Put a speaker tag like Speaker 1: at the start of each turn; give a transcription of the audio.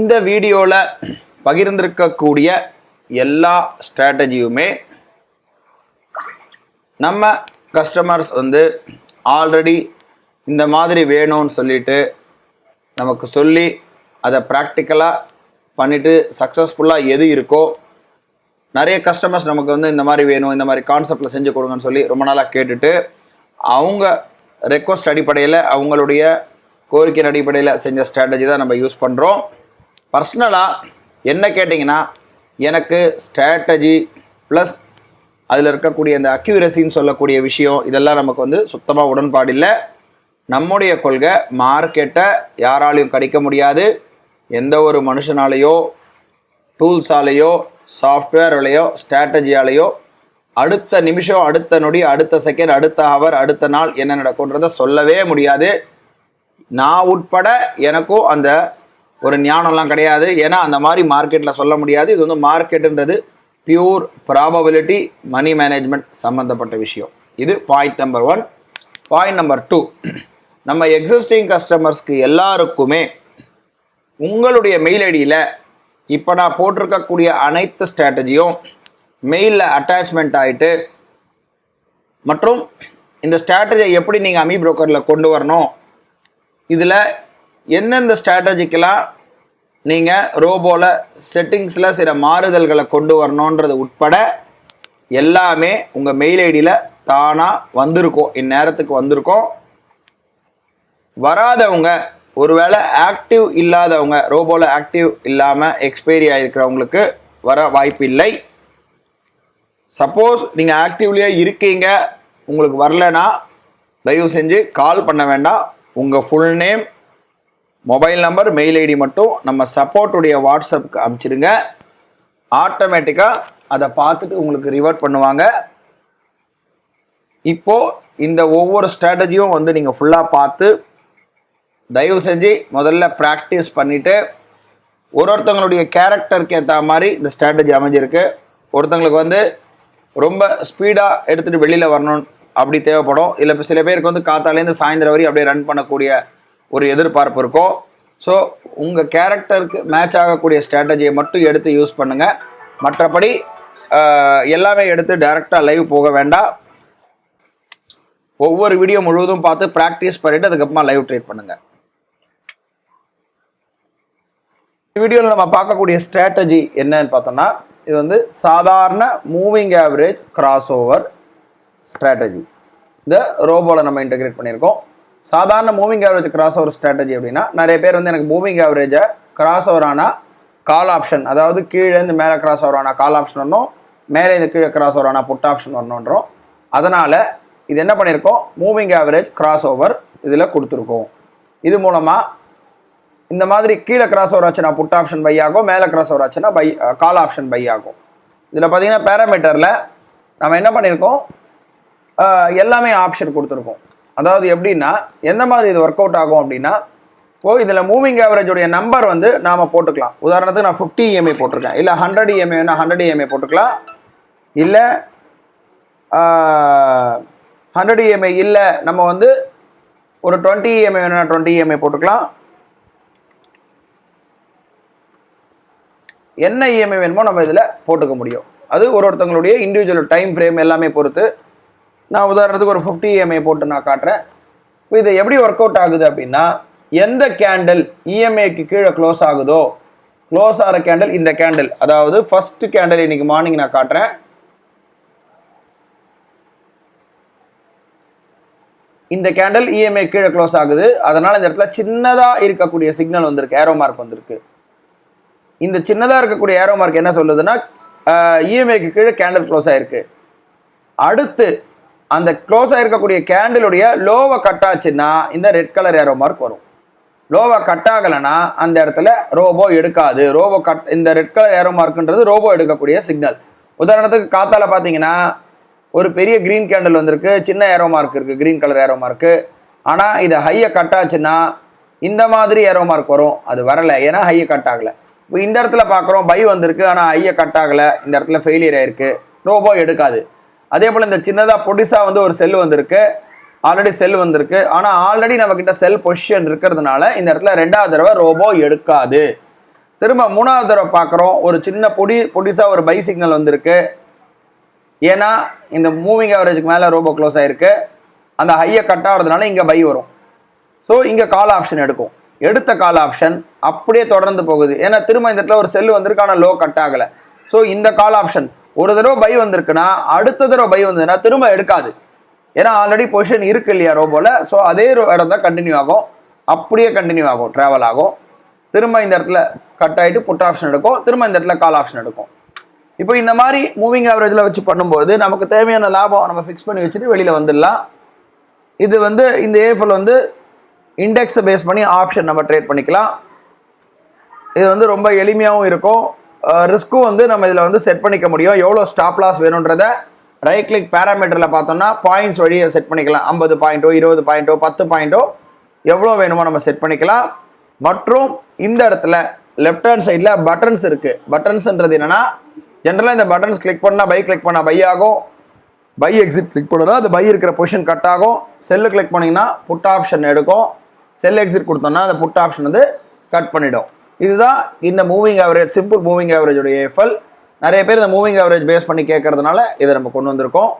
Speaker 1: இந்த வீடியோல பகிர்ந்திருக்கக்கூடிய எல்லா ஸ்ட்ராட்டஜியுமே நம்ம கஸ்டமர்ஸ் ஆல்ரெடி இந்த மாதிரி வேணும்னு சொல்லிட்டு நமக்கு சொல்லி அதை ப்ராக்டிக்கலாக பண்ணிவிட்டு சக்ஸஸ்ஃபுல்லாக எது இருக்கோ நிறைய கஸ்டமர்ஸ் நமக்கு இந்த மாதிரி வேணும், இந்த மாதிரி கான்செப்டில் செஞ்சு கொடுங்கன்னு சொல்லி ரொம்ப நாளாக கேட்டுட்டு அவங்க ரெக்வஸ்ட் அடிப்படையில் அவங்களுடைய கோரிக்கையின் அடிப்படையில் செஞ்ச ஸ்ட்ராட்டஜி தான் நம்ம யூஸ் பண்ணுறோம். பர்சனலாக என்ன கேட்டிங்கன்னா, எனக்கு ஸ்ட்ராட்டஜி ப்ளஸ் அதில் இருக்கக்கூடிய இந்த அக்யூரசின்னு சொல்லக்கூடிய விஷயம் இதெல்லாம் நமக்கு சுத்தமாக உடன்பாடு இல்லை. நம்முடைய கொள்கை மார்க்கெட்டை யாராலையும் கடிக்க முடியாது. எந்த ஒரு மனுஷனாலேயோ டூல்ஸாலேயோ சாஃப்ட்வேர்லையோ ஸ்ட்ராட்டஜியாலேயோ அடுத்த நிமிஷம், அடுத்த நொடி, அடுத்த செகண்ட், அடுத்த ஹவர், அடுத்த நாள் என்ன நடக்கும்ன்றதை சொல்லவே முடியாது. நான் உட்பட எனக்கும் அந்த ஒரு ஞானம்லாம் கிடையாது. ஏன்னா அந்த மாதிரி மார்க்கெட்டில் சொல்ல முடியாது. இது மார்க்கெட்டுன்றது பியூர் ப்ராபபிலிட்டி, மணி மேனேஜ்மெண்ட் சம்மந்தப்பட்ட விஷயம். இது பாயிண்ட் நம்பர் 1. பாயிண்ட் நம்பர் 2, நம்ம எக்ஸிஸ்டிங் கஸ்டமர்ஸ்க்கு எல்லாருக்குமே உங்களுடைய மெயில் ஐடியில் இப்போ நான் போட்டிருக்கக்கூடிய அனைத்து ஸ்ட்ராட்டஜியும் மெயிலில் அட்டாச்மெண்ட் ஆகிட்டு, மற்றும் இந்த ஸ்ட்ராட்டஜியை எப்படி நீங்கள் அமி புரோக்கரில் கொண்டு வரணும், இதில் எந்தெந்த ஸ்ட்ராட்டஜிக்கெல்லாம் நீங்கள் ரோபோவில் செட்டிங்ஸில் சில மாறுதல்களை கொண்டு வரணுன்றது உட்பட எல்லாமே உங்கள் மெயில் ஐடியில் தானாக வந்திருக்கோம். இந்நேரத்துக்கு வந்திருக்கோம். வராதவங்க, ஒருவேளை ஆக்டிவ் இல்லாதவங்க, ரோபோவில் ஆக்டிவ் இல்லாமல் எக்ஸ்பைரி ஆகிருக்கிறவங்களுக்கு வர வாய்ப்பு இல்லை. சப்போஸ் நீங்கள் ஆக்டிவ்லேயே இருக்கீங்க, உங்களுக்கு வரலன்னா தயவு செஞ்சு கால் பண்ண வேண்டாம். உங்கள் full name, mobile number, mail ID மட்டும் நம்ம சப்போர்ட்டுடைய வாட்ஸ்அப்புக்கு அனுப்பிச்சிடுங்க. ஆட்டோமேட்டிக்காக அதை பார்த்துட்டு உங்களுக்கு ரிவர்ட் பண்ணுவாங்க. இப்போது இந்த ஒவ்வொரு ஸ்ட்ராட்டஜியும் நீங்கள் ஃபுல்லாக பார்த்து தயவு செஞ்சு முதல்ல ப்ராக்டிஸ் பண்ணிவிட்டு, ஒருத்தவங்களுடைய கேரக்டருக்கு ஏற்ற மாதிரி இந்த ஸ்ட்ராட்டஜி அமைஞ்சிருக்கு. ஒருத்தவங்களுக்கு ரொம்ப ஸ்பீடாக எடுத்துகிட்டு வெளியில் வரணும் அப்படி தேவைப்படும். இல்லை இப்போ சில பேருக்கு காத்தாலேருந்து சாயந்தரம் வரை அப்படியே ரன் பண்ணக்கூடிய ஒரு எதிர்பார்ப்பு இருக்கும். ஸோ உங்கள் கேரக்டருக்கு மேட்ச் ஆகக்கூடிய ஸ்ட்ராட்டஜியை மட்டும் எடுத்து யூஸ் பண்ணுங்கள். மற்றபடி எல்லாமே எடுத்து டைரெக்டாக லைவ் போக வேண்டாம். ஒவ்வொரு வீடியோ முழுவதும் பார்த்து ப்ராக்டிஸ் பண்ணிவிட்டு அதுக்கப்புறமா லைவ் ட்ரேட் பண்ணுங்கள். இந்த வீடியோவில் நம்ம பார்க்கக்கூடிய ஸ்ட்ராட்டஜி என்னன்னு பார்த்தோம்னா, இது சாதாரண moving average cross over strategy. இந்த ரோபோவில் நம்ம இன்டெகிரேட் பண்ணியிருக்கோம். சாதாரண moving average cross over strategy அப்படின்னா, நிறைய பேர் எனக்கு மூவிங் ஆவரேஜை கிராஸ் ஓவர் ஆனால் கால் ஆப்ஷன், அதாவது கீழேருந்து மேலே கிராஸ் ஓவர் ஆனால் கால் ஆப்ஷன் வரணும், மேலே இந்த கீழே கிராஸ் ஓவர் ஆனால் புட் ஆப்ஷன் வரணுன்றோம். அதனால் இது என்ன பண்ணியிருக்கோம், மூவிங் ஆவரேஜ் கிராஸ் ஓவர் இதில் கொடுத்துருக்கோம். இது மூலமாக இந்த மாதிரி கீழே கிராஸ் ஓவர் ஆச்சுன்னா புட் ஆப்ஷன் பை ஆகும், மேலே கிராஸ் ஓவர் ஆச்சுன்னா கால் ஆப்ஷன் பை ஆகும். இதில் பார்த்தீங்கன்னா பேராமீட்டரில் நம்ம என்ன பண்ணியிருக்கோம், எல்லாமே ஆப்ஷன் கொடுத்துருக்கோம். அதாவது எப்படின்னா, எந்த மாதிரி இது ஒர்க் அவுட் ஆகும் அப்படின்னா, இதில் மூவிங் ஆவரேஜுடைய நம்பர் நாம் போட்டுக்கலாம். உதாரணத்துக்கு நான் 50 EMA போட்டிருக்கேன், இல்லை 100 EMA வேணா 100 EMA போட்டுக்கலாம், இல்லை 100 EMA இல்லை நம்ம ஒரு 20 EMA வேணா 20 EMA போட்டுக்கலாம். என்ன EMA வேணுமோ நம்ம இதில் போட்டுக்க முடியும். அது ஒருத்தங்களுடைய இண்டிவிஜுவல் டைம் ஃப்ரேம் எல்லாமே பொறுத்து. நான் உதாரணத்துக்கு ஒரு 50 EMA போட்டு நான் காட்டுறேன். இப்போ இது எப்படி ஒர்க் அவுட் ஆகுது அப்படின்னா, எந்த கேண்டில் இஎம்ஏக்கு கீழே க்ளோஸ் ஆகுதோ, க்ளோஸ் ஆகிற கேண்டில் இந்த கேண்டில், அதாவது ஃபர்ஸ்ட் கேண்டில் இன்னைக்கு மார்னிங் நான் காட்டுறேன். இந்த கேண்டில் இஎம்ஏ கீழே க்ளோஸ் ஆகுது. அதனால் இந்த இடத்துல சின்னதாக இருக்கக்கூடிய சிக்னல் வந்திருக்கு, ஏரோ மார்க் வந்திருக்கு. இந்த சின்னதாக இருக்கக்கூடிய ஏரோ மார்க் என்ன சொல்லுதுன்னா, இஎம்ஏக்கு கீழே கேண்டில் க்ளோஸ் ஆகிருக்கு. அடுத்து அந்த க்ளோஸ் ஆகிருக்கக்கூடிய கேண்டிலுடைய லோவை கட் ஆச்சுன்னா இந்த ரெட் கலர் ஏரோ மார்க் வரும். லோவை கட் ஆகலைன்னா அந்த இடத்துல ரோபோ எடுக்காது. ரோபோ கட், இந்த ரெட் கலர் ஏரோ மார்க்குன்றது ரோபோ எடுக்கக்கூடிய சிக்னல். உதாரணத்துக்கு காத்தால பார்த்தீங்கன்னா ஒரு பெரிய க்ரீன் கேண்டில் வந்திருக்கு, சின்ன ஏரோ மார்க் இருக்குது, க்ரீன் கலர் ஏரோ மார்க்கு. ஆனால் இது ஹையை கட் ஆச்சுன்னா இந்த மாதிரி ஏரோ மார்க் வரும். அது வரலை, ஏன்னா ஹையை கட் ஆகலை. இப்போ இந்த இடத்துல பார்க்குறோம் பை வந்திருக்கு, ஆனால் ஹையை கட் ஆகலை, இந்த இடத்துல ஃபெயிலியர் ஆயிருக்கு, ரோபோ எடுக்காது. அதே போல் இந்த சின்னதாக பொடிசாக ஒரு செல் வந்திருக்கு, ஆல்ரெடி செல் வந்திருக்கு. ஆனால் ஆல்ரெடி நம்மக்கிட்ட செல் பொசிஷன் இருக்கிறதுனால இந்த இடத்துல ரெண்டாவது தடவை ரோபோ எடுக்காது. திரும்ப மூணாவது தடவை பார்க்குறோம், ஒரு சின்ன பொடிசாக ஒரு பை சிக்னல் வந்திருக்கு. ஏன்னா இந்த மூவிங் ஆவரேஜுக்கு மேலே ரோபோ க்ளோஸ் ஆகிருக்கு. அந்த ஹையை கட் ஆகிறதுனால இங்கே பை வரும். ஸோ இங்கே கால் ஆப்ஷன் எடுக்கும். எடுத்த கால் ஆப்ஷன் அப்படியே தொடர்ந்து போகுது. ஏன்னா திரும்ப இந்த இடத்துல ஒரு செல்லு வந்திருக்கு, ஆனால் லோ கட் ஆகலை. ஸோ இந்த கால் ஆப்ஷன் ஒரு தடவை பை வந்திருக்குன்னா அடுத்த தடவை பை வந்ததுன்னா திரும்ப எடுக்காது. ஏன்னா ஆல்ரெடி பொசிஷன் இருக்கு இல்லையா ரோபோவில். ஸோ அதே இடம் தான் கண்டினியூ ஆகும், அப்படியே கண்டினியூ ஆகும், ட்ராவல் ஆகும். திரும்ப இந்த இடத்துல கட் ஆகிட்டு புட் ஆப்ஷன் எடுக்கும், திரும்ப இந்த இடத்துல கால் ஆப்ஷன் எடுக்கும். இப்போ இந்த மாதிரி மூவிங் ஆவரேஜில் வச்சு பண்ணும்போது நமக்கு தேவையான லாபம் நம்ம ஃபிக்ஸ் பண்ணி வச்சுட்டு வெளியில் வந்துடலாம். இது இந்த ஏஎஃப்எல் இண்டெக்ஸை பேஸ் பண்ணி ஆப்ஷன் நம்ம ட்ரேட் பண்ணிக்கலாம். இது ரொம்ப எளிமையாகவும் இருக்கும். ரிஸ்க்கும் நம்ம இதில் செட் பண்ணிக்க முடியும். எவ்வளோ ஸ்டாப் லாஸ் வேணுன்றதை ரைட் கிளிக் பேராமீட்டரில் பார்த்தோம்னா பாயிண்ட்ஸ் வழியை செட் பண்ணிக்கலாம். 50 பாயிண்ட்டோ 20 பாயிண்ட்டோ 10 பாயிண்ட்டோ எவ்வளோ வேணுமோ நம்ம செட் பண்ணிக்கலாம். மற்றும் இந்த இடத்துல லெஃப்ட் ஹேண்ட் சைடில் பட்டன்ஸ் இருக்குது. பட்டன்ஸ்ன்றது என்னென்னா, ஜென்ரலாக இந்த பட்டன்ஸ் கிளிக் பண்ணால் கிளிக் பண்ணால் பை ஆகும், பை எக்ஸிட் கிளிக் பண்ணனா அந்த பை இருக்கிற பொசிஷன் கட் ஆகும். செல்லு கிளிக் பண்ணிங்கன்னா புட் ஆப்ஷன் எடுக்கும். செல் எக்ஸிட் கொடுத்தோம்னா அந்த புட் ஆப்ஷன் கட் பண்ணிடும். இதுதான் இந்த மூவிங் ஆவரேஜ், சிம்பிள் மூவிங் ஆவரேஜோடைய ஏஎஃப்எல். நிறைய பேர் இந்த மூவிங் ஆவரேஜ் பேஸ் பண்ணி கேட்கறதுனால இதை நம்ம கொண்டு வந்திருக்கோம்.